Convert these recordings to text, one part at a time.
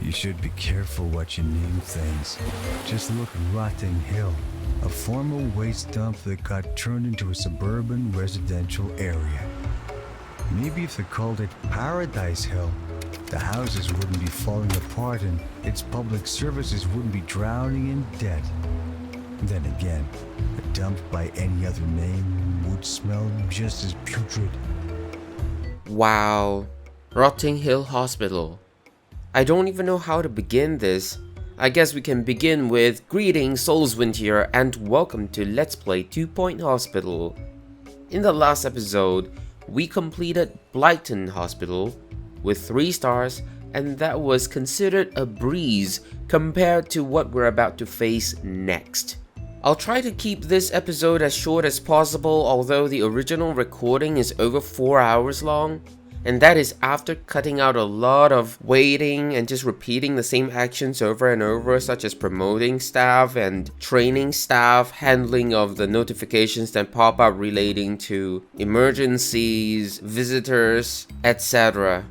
You should be careful what you name things. Just look at Rotting Hill, a former waste dump that got turned into a suburban residential area. Maybe if they called it Paradise Hill, the houses wouldn't be falling apart and its public services wouldn't be drowning in debt. Then again, a dump by any other name would smell just as putrid. Wow. Rotting Hill Hospital. I don't even know how to begin this. I guess we can begin with greetings Soulswind here and welcome to Let's Play 2 Point Hospital. In the last episode, we completed Blyton Hospital with 3 stars, and that was considered a breeze compared to what we're about to face next. I'll try to keep this episode as short as possible, although the original recording is over 4 hours long, and that is after cutting out a lot of waiting and just repeating the same actions over and over, such as promoting staff and training staff, handling of the notifications that pop up relating to emergencies, visitors, etc.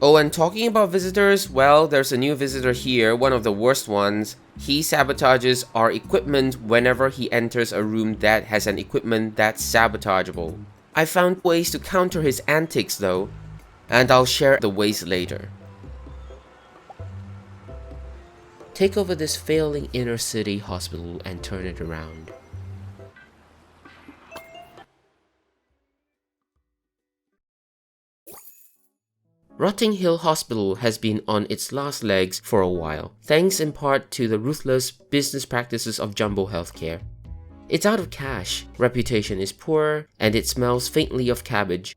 Oh, and talking about visitors, well, there's a new visitor here, one of the worst ones. He sabotages our equipment whenever he enters a room that has an equipment that's sabotageable. I found ways to counter his antics though, and I'll share the ways later. Take over this failing inner city hospital and turn it around. Rotting Hill Hospital has been on its last legs for a while, thanks in part to the ruthless business practices of Jumbo Healthcare. It's out of cash, reputation is poor, and it smells faintly of cabbage.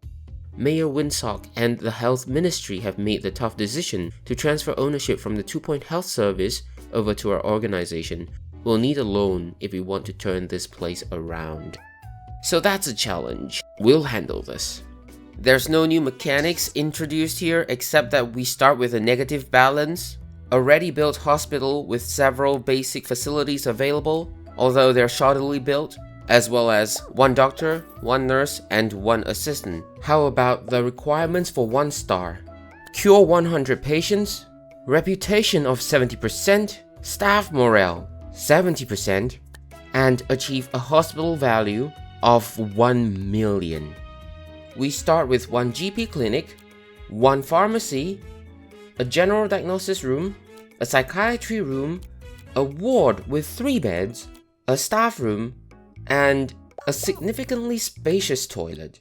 Mayor Winsock and the Health Ministry have made the tough decision to transfer ownership from the 2 Point Health Service over to our organization. We'll need a loan if we want to turn this place around. So that's a challenge. We'll handle this. There's no new mechanics introduced here except that we start with a negative balance, a ready-built hospital with several basic facilities available, although they're shoddily built, as well as 1 doctor, 1 nurse, and 1 assistant. How about the requirements for 1 star? Cure 100 patients, reputation of 70%, staff morale 70%, and achieve a hospital value of 1 million. We start with 1 GP clinic, 1 pharmacy, a general diagnosis room, a psychiatry room, a ward with 3 beds, a staff room, and a significantly spacious toilet.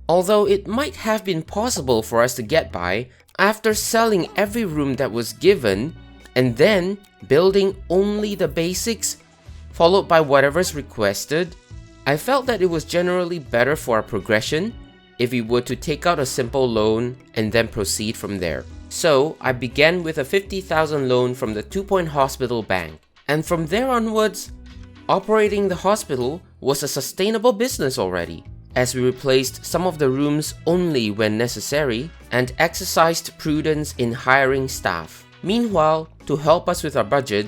Although it might have been possible for us to get by after selling every room that was given and then building only the basics, followed by whatever's requested, I felt that it was generally better for our progression if we were to take out a simple loan and then proceed from there. So I began with a 50,000 loan from the 2 Point Hospital Bank, and from there onwards, operating the hospital was a sustainable business already, as we replaced some of the rooms only when necessary and exercised prudence in hiring staff. Meanwhile, to help us with our budget,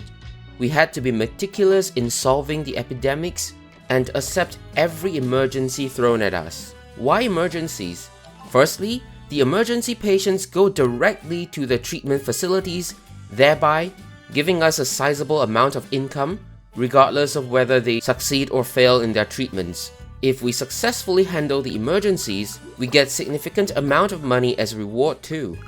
we had to be meticulous in solving the epidemics and accept every emergency thrown at us. Why emergencies? Firstly, the emergency patients go directly to the treatment facilities, thereby giving us a sizable amount of income, regardless of whether they succeed or fail in their treatments. If we successfully handle the emergencies, we get significant amount of money as reward too.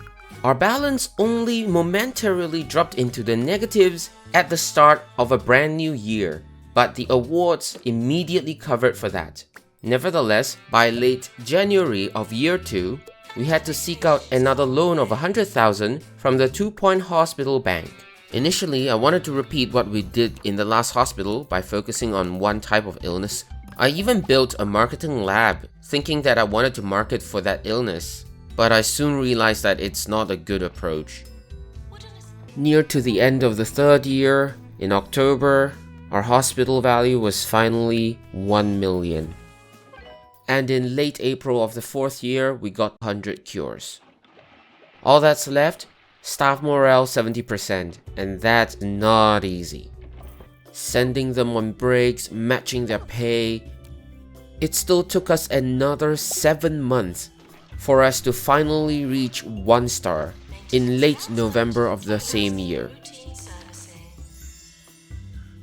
Our balance only momentarily dropped into the negatives at the start of a brand new year, but the awards immediately covered for that. Nevertheless, by late January of year 2, we had to seek out another loan of 100,000 from the 2 Point Hospital Bank. Initially, I wanted to repeat what we did in the last hospital by focusing on 1 type of illness. I even built a marketing lab, thinking that I wanted to market for that illness, but I soon realized that it's not a good approach. Near to the end of the 3rd year, in October, our hospital value was finally 1 million. And in late April of the 4th year, we got 100 cures. All that's left, staff morale 70%, and that's not easy. Sending them on breaks, matching their pay. It still took us another 7 months for us to finally reach 1 star, in late November of the same year.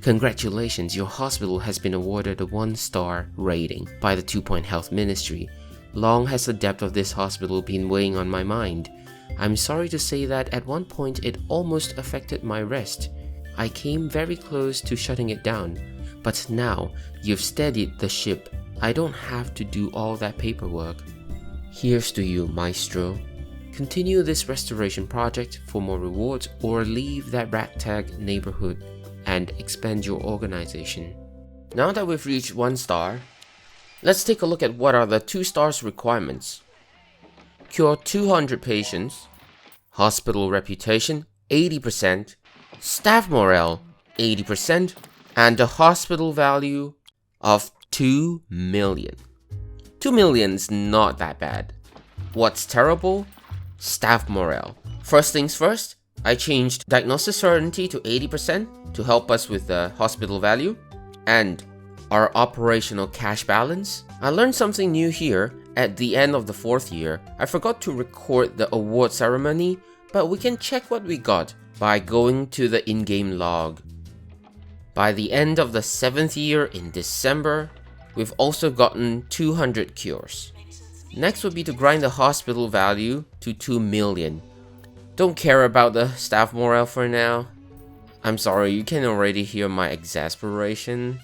Congratulations, your hospital has been awarded a 1-star rating by the 2 Point Health Ministry. Long has the depth of this hospital been weighing on my mind. I'm sorry to say that at one point it almost affected my rest. I came very close to shutting it down, but now you've steadied the ship. I don't have to do all that paperwork. Here's to you, Maestro. Continue this restoration project for more rewards or leave that ragtag neighborhood and expand your organization. Now that we've reached 1 star, let's take a look at what are the 2 stars requirements. Cure 200 patients, hospital reputation 80%, staff morale 80%, and a hospital value of 2 million. 2 million's not that bad. What's terrible? Staff morale. First things first, I changed diagnosis certainty to 80% to help us with the hospital value and our operational cash balance. I learned something new here. At the end of the 4th year, I forgot to record the award ceremony, but we can check what we got by going to the in-game log. By the end of the 7th year in December, we've also gotten 200 cures. Next would be to grind the hospital value to 2 million. Don't care about the staff morale for now. I'm sorry, you can already hear my exasperation.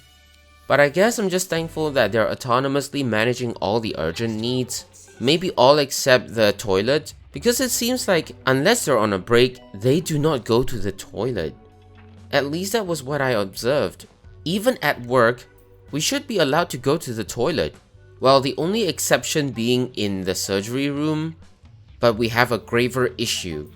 But I guess I'm just thankful that they're autonomously managing all the urgent needs. Maybe all except the toilet, because it seems like unless they're on a break, they do not go to the toilet. At least that was what I observed. Even at work, we should be allowed to go to the toilet. Well, the only exception being in the surgery room. But we have a graver issue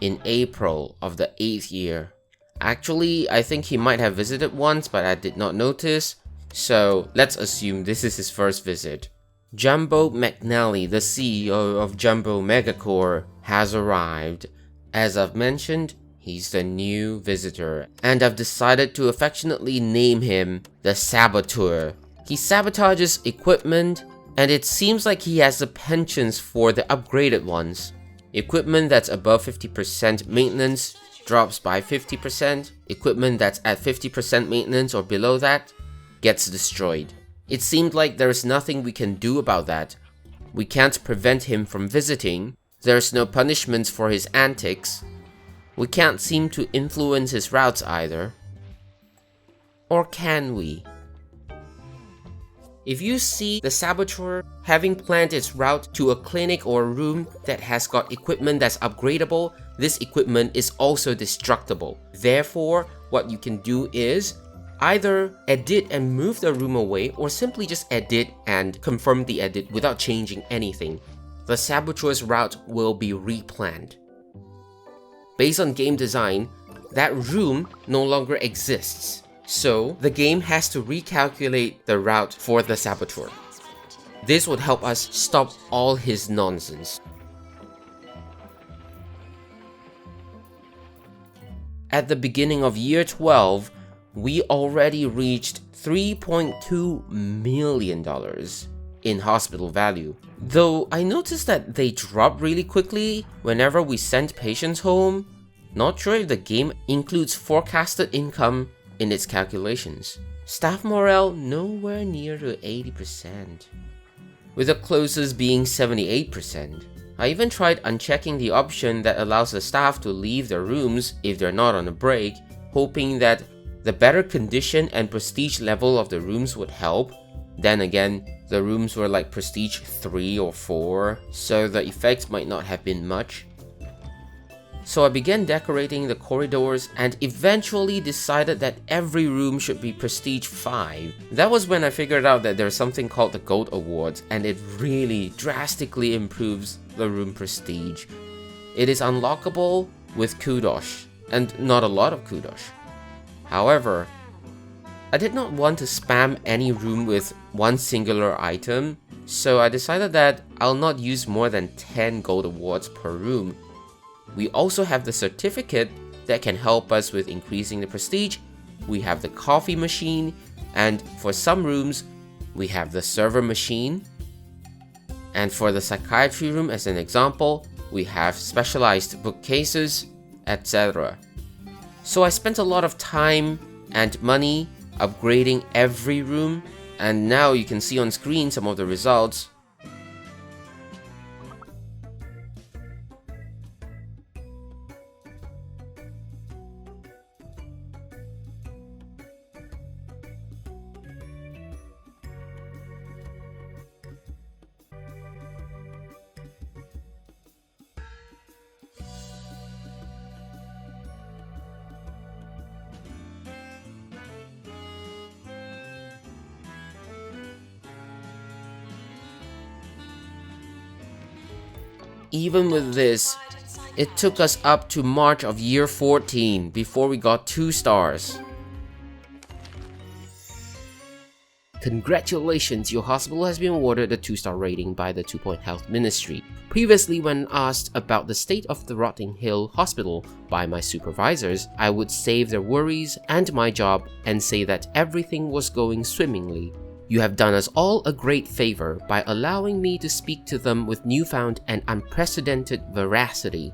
in April of the 8th year. Actually, I think he might have visited once, but I did not notice. So let's assume this is his first visit. Jumbo McNally, the CEO of Jumbo Megacore, has arrived. As I've mentioned, he's the new visitor, and I've decided to affectionately name him the Saboteur. He sabotages equipment, and it seems like he has the penchant for the upgraded ones. Equipment that's above 50% maintenance drops by 50%. Equipment that's at 50% maintenance or below that gets destroyed. It seemed like there's nothing we can do about that. We can't prevent him from visiting. There's no punishments for his antics. We can't seem to influence his routes either. Or can we? If you see the Saboteur having planned its route to a clinic or a room that has got equipment that's upgradable, this equipment is also destructible. Therefore, what you can do is either edit and move the room away, or simply just edit and confirm the edit without changing anything. The Saboteur's route will be replanned. Based on game design, that room no longer exists. So, the game has to recalculate the route for the Saboteur. This would help us stop all his nonsense. At the beginning of year 12, we already reached $3.2 million in hospital value. Though I noticed that they drop really quickly whenever we send patients home. Not sure if the game includes forecasted income in its calculations. Staff morale nowhere near to 80%, with the closest being 78%. I even tried unchecking the option that allows the staff to leave their rooms if they're not on a break, hoping that the better condition and prestige level of the rooms would help. Then again, the rooms were like prestige 3 or 4, so the effects might not have been much. So I began decorating the corridors and eventually decided that every room should be prestige 5. That was when I figured out that there's something called the Gold Awards, and it really drastically improves the room prestige. It is unlockable with kudos, and not a lot of kudos. However, I did not want to spam any room with one singular item, so I decided that I'll not use more than 10 Gold Awards per room. We also have the certificate that can help us with increasing the prestige. We have the coffee machine, and for some rooms, we have the server machine. And for the psychiatry room, as an example, we have specialized bookcases, etc. So I spent a lot of time and money upgrading every room, and now you can see on screen some of the results. Even with this, it took us up to March of year 14 before we got 2 stars. Congratulations, your hospital has been awarded a 2-star rating by the 2-Point Health Ministry. Previously, when asked about the state of the Rotting Hill Hospital by my supervisors, I would save their worries and my job and say that everything was going swimmingly. You have done us all a great favor by allowing me to speak to them with newfound and unprecedented veracity.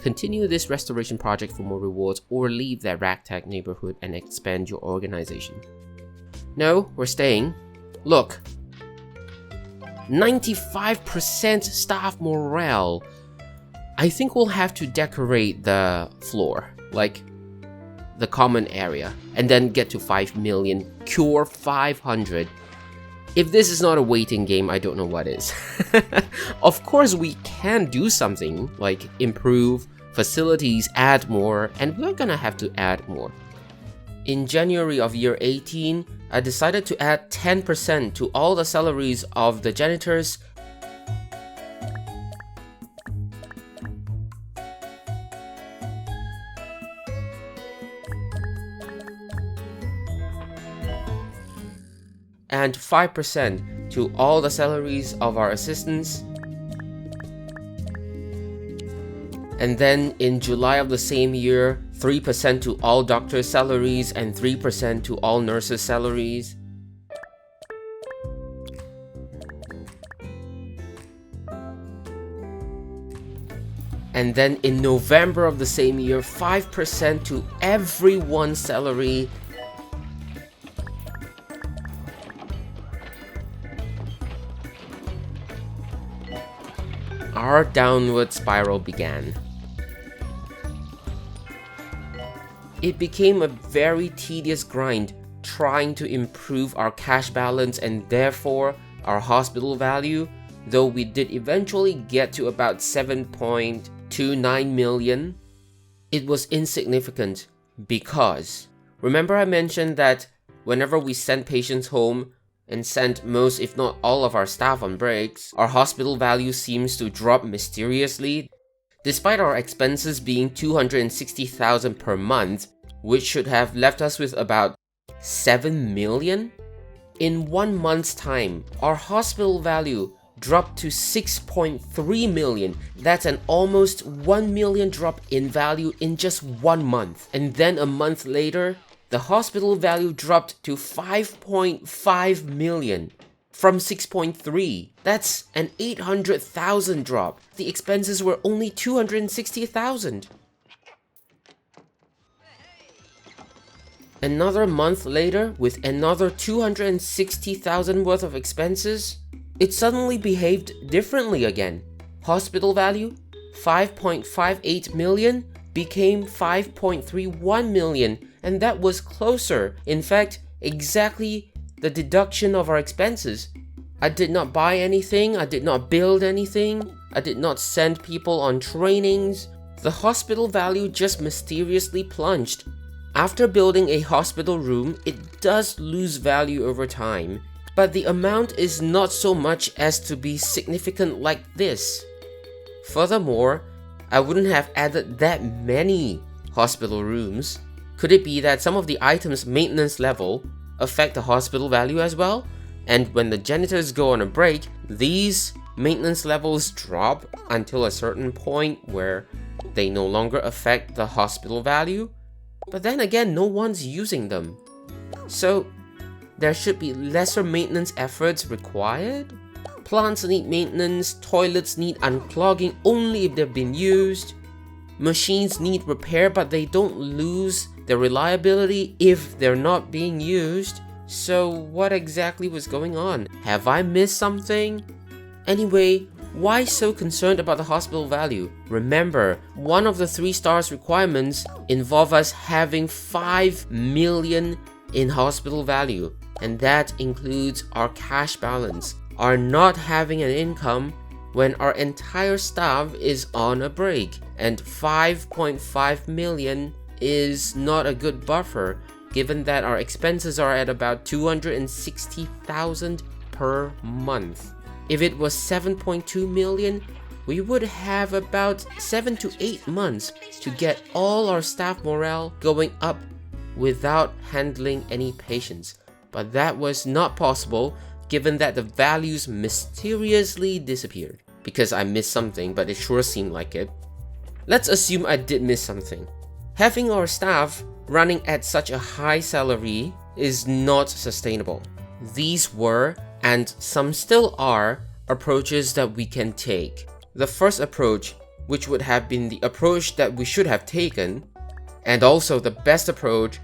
Continue this restoration project for more rewards, or leave that ragtag neighborhood and expand your organization. No, we're staying. Look, 95% staff morale. I think we'll have to decorate the floor, like the common area, and then get to 5 million, cure 500. If this is not a waiting game, I don't know what is. Of course, we can do something, like improve facilities, add more, and we're gonna have to add more. In January of year 18, I decided to add 10% to all the salaries of the janitors and 5% to all the salaries of our assistants. And then in July of the same year, 3% to all doctors' salaries and 3% to all nurses' salaries. And then in November of the same year, 5% to everyone's salary. Our downward spiral began. It became a very tedious grind trying to improve our cash balance and therefore our hospital value, though we did eventually get to about 7.29 million. It was insignificant because, remember I mentioned that whenever we sent patients home and sent most if not all of our staff on breaks, our hospital value seems to drop mysteriously. Despite our expenses being 260,000 per month, which should have left us with about 7 million, in 1 month's time, our hospital value dropped to 6.3 million. That's an almost 1 million drop in value in just 1 month. And then a month later, the hospital value dropped to 5.5 million from 6.3. That's an 800,000 drop. The expenses were only 260,000. Another month later, with another 260,000 worth of expenses, it suddenly behaved differently again. Hospital value, 5.58 million, became 5.31 million, and that was closer. In fact, exactly the deduction of our expenses. I did not buy anything, I did not build anything, I did not send people on trainings. The hospital value just mysteriously plunged. After building a hospital room, it does lose value over time, but the amount is not so much as to be significant like this. Furthermore, I wouldn't have added that many hospital rooms. Could it be that some of the items' maintenance level affect the hospital value as well? And when the janitors go on a break, these maintenance levels drop until a certain point where they no longer affect the hospital value? But then again, no one's using them. So there should be lesser maintenance efforts required? Plants need maintenance, toilets need unclogging only if they've been used. Machines need repair, but they don't lose their reliability if they're not being used. So what exactly was going on? Have I missed something? Anyway, why so concerned about the hospital value? Remember, one of the 3 stars requirements involve us having 5 million in hospital value, and that includes our cash balance, our not having an income when our entire staff is on a break, and 5.5 million is not a good buffer given that our expenses are at about 260,000 per month. If it was 7.2 million, we would have about 7 to 8 months to get all our staff morale going up without handling any patients. But that was not possible given that the values mysteriously disappeared. Because I missed something, but it sure seemed like it. Let's assume I did miss something. Having our staff running at such a high salary is not sustainable. These were, and some still are, approaches that we can take. The first approach, which would have been the approach that we should have taken, and also the best approach,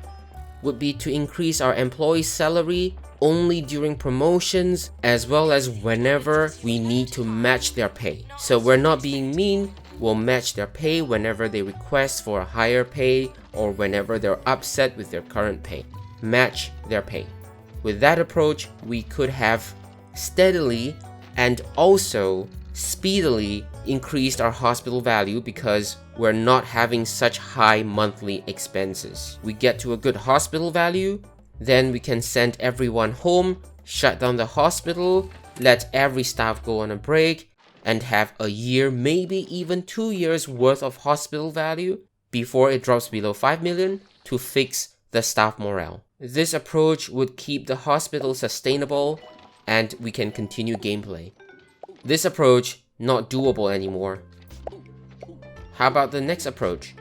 would be to increase our employees' salary only during promotions as well as whenever we need to match their pay. So we're not being mean, we'll match their pay whenever they request for a higher pay or whenever they're upset with their current pay. Match their pay. With that approach, we could have steadily and also speedily increased our hospital value because we're not having such high monthly expenses. We get to a good hospital value, then we can send everyone home, shut down the hospital, let every staff go on a break, and have a year, maybe even 2 years worth of hospital value before it drops below 5 million to fix the staff morale. This approach would keep the hospital sustainable and we can continue gameplay. This approach, not doable anymore. How about the next approach?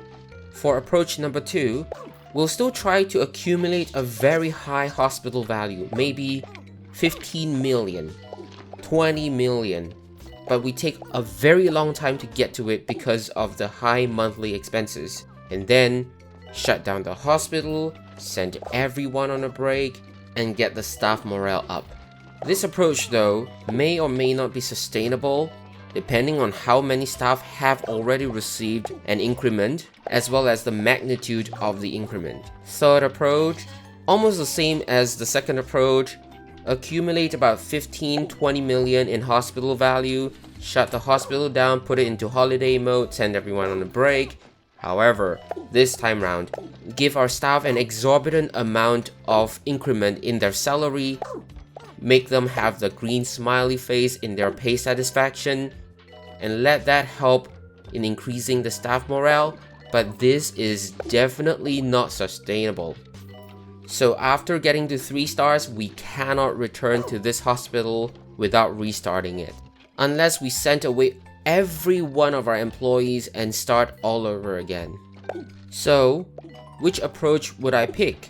For approach number 2, we'll still try to accumulate a very high hospital value, maybe 15 million, 20 million, but we take a very long time to get to it because of the high monthly expenses, and then shut down the hospital, send everyone on a break, and get the staff morale up. This approach though may or may not be sustainable depending on how many staff have already received an increment as well as the magnitude of the increment. Third approach, almost the same as the second approach, accumulate about 15-20 million in hospital value, shut the hospital down, put it into holiday mode, send everyone on a break. However, this time round, give our staff an exorbitant amount of increment in their salary, make them have the green smiley face in their pay satisfaction, and let that help in increasing the staff morale, but this is definitely not sustainable. So after getting to 3 stars, we cannot return to this hospital without restarting it, unless we sent away every one of our employees and start all over again. So, which approach would I pick?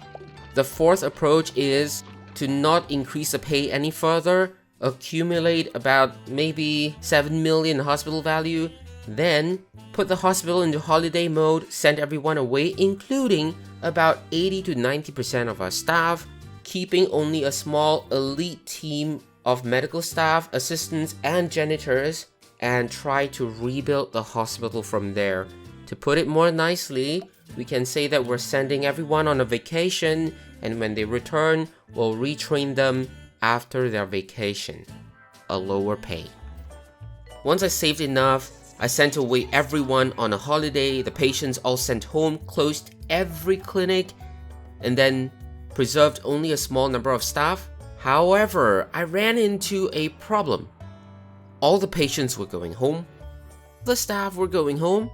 The fourth approach is to not increase the pay any further, accumulate about maybe 7 million hospital value, then put the hospital into holiday mode, send everyone away, including about 80 to 90% of our staff, keeping only a small elite team of medical staff, assistants, and janitors, and try to rebuild the hospital from there. To put it more nicely, we can say that we're sending everyone on a vacation, and when they return, we'll retrain them after their vacation. A lower pay. Once I saved enough, I sent away everyone on a holiday, the patients all sent home, closed every clinic, and then preserved only a small number of staff. However, I ran into a problem. All the patients were going home, the staff were going home.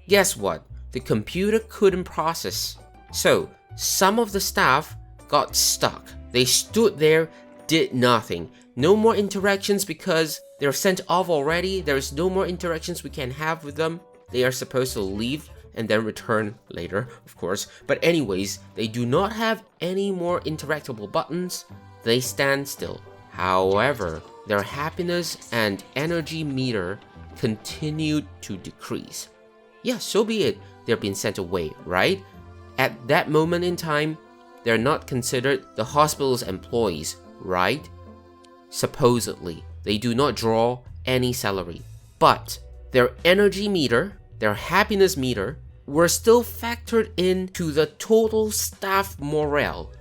Guess what? The computer couldn't process. So, some of the staff got stuck. They stood there, did nothing. No more interactions because they're sent off already. There's no more interactions we can have with them. They are supposed to leave and then return later, of course. But anyways, they do not have any more interactable buttons. They stand still. However, their happiness and energy meter continued to decrease. Yeah, so be it. They're being sent away, right? At that moment in time, they're not considered the hospital's employees, right? Supposedly, they do not draw any salary. But their energy meter, their happiness meter, were still factored into the total staff morale.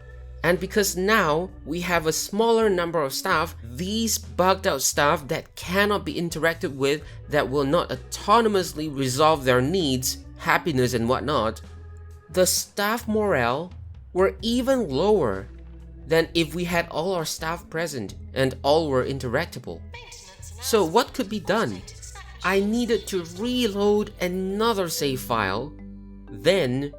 And because now we have a smaller number of staff, these bugged out staff that cannot be interacted with, that will not autonomously resolve their needs, happiness and whatnot, the staff morale were even lower than if we had all our staff present and all were interactable. So what could be done? I needed to reload another save file, then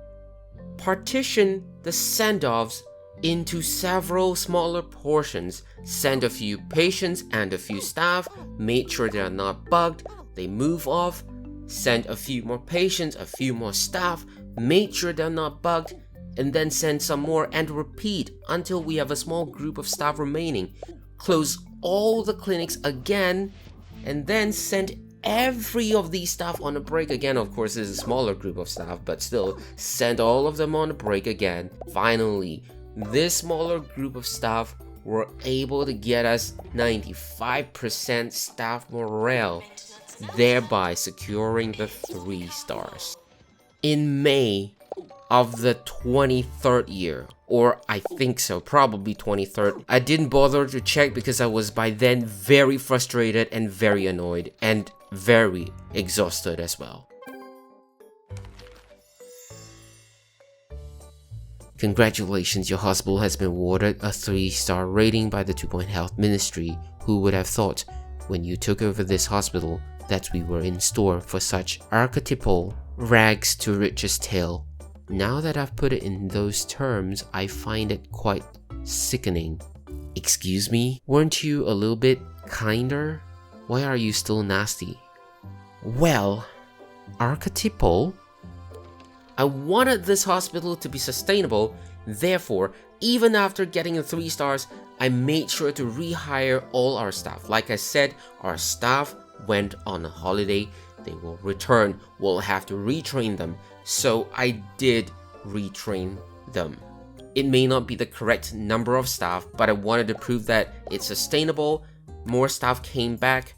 partition the send-offs into several smaller portions, send a few patients and a few staff, made sure they are not bugged, they move off, send a few more patients, a few more staff, made sure they're not bugged, and then send some more and repeat until we have a small group of staff remaining. Close all the clinics again, and then send every of these staff on a break again. Of course, this is a smaller group of staff, but still, send all of them on a break again. Finally, this smaller group of staff were able to get us 95% staff morale, thereby securing the 3 stars. In May of the 23rd year, or I think so, probably 23rd. I didn't bother to check because I was by then very frustrated and very annoyed and very exhausted as well. Congratulations, your hospital has been awarded a 3-star rating by the 2 Point Health Ministry. Who would have thought when you took over this hospital that we were in store for such archetypal rags to riches tale? Now that I've put it in those terms, I find it quite sickening. Excuse me? Weren't you a little bit kinder? Why are you still nasty? Well, archetypal? I wanted this hospital to be sustainable, therefore, even after getting the 3 stars, I made sure to rehire all our staff. Like I said, our staff went on a holiday, they will return, we'll have to retrain them. So I did retrain them. It may not be the correct number of staff, but I wanted to prove that it's sustainable. More staff came back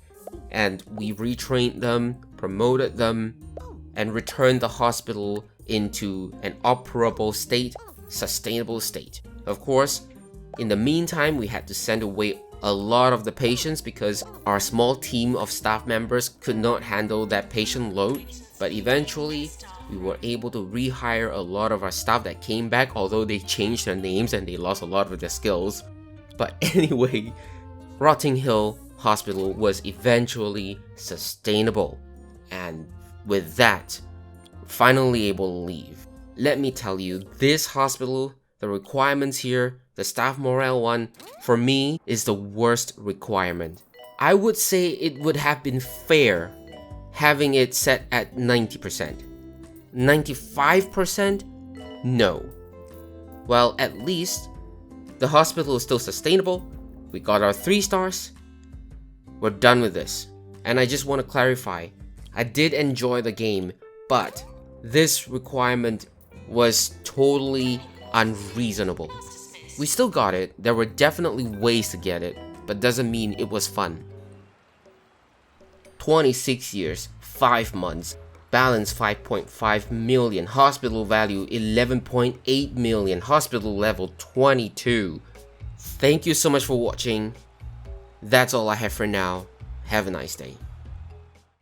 and we retrained them, promoted them, and returned the hospital into an operable state, sustainable state. Of course, in the meantime, we had to send away a lot of the patients because our small team of staff members could not handle that patient load. But eventually, we were able to rehire a lot of our staff that came back, although they changed their names and they lost a lot of their skills. But anyway, Rotting Hill Hospital was eventually sustainable, and with that, finally able to leave. Let me tell you, this hospital, the requirements here, the staff morale one, for me is the worst requirement. I would say it would have been fair having it set at 90%. 95%? No. Well, at least the hospital is still sustainable. We got our 3 stars. We're done with this. And I just want to clarify, I did enjoy the game, but this requirement was totally unreasonable. We still got it. There were definitely ways to get it, but doesn't mean it was fun. 26 years, 5 months, balance 5.5 million, hospital value 11.8 million, hospital level 22. Thank you so much for watching. That's all I have for now. Have a nice day.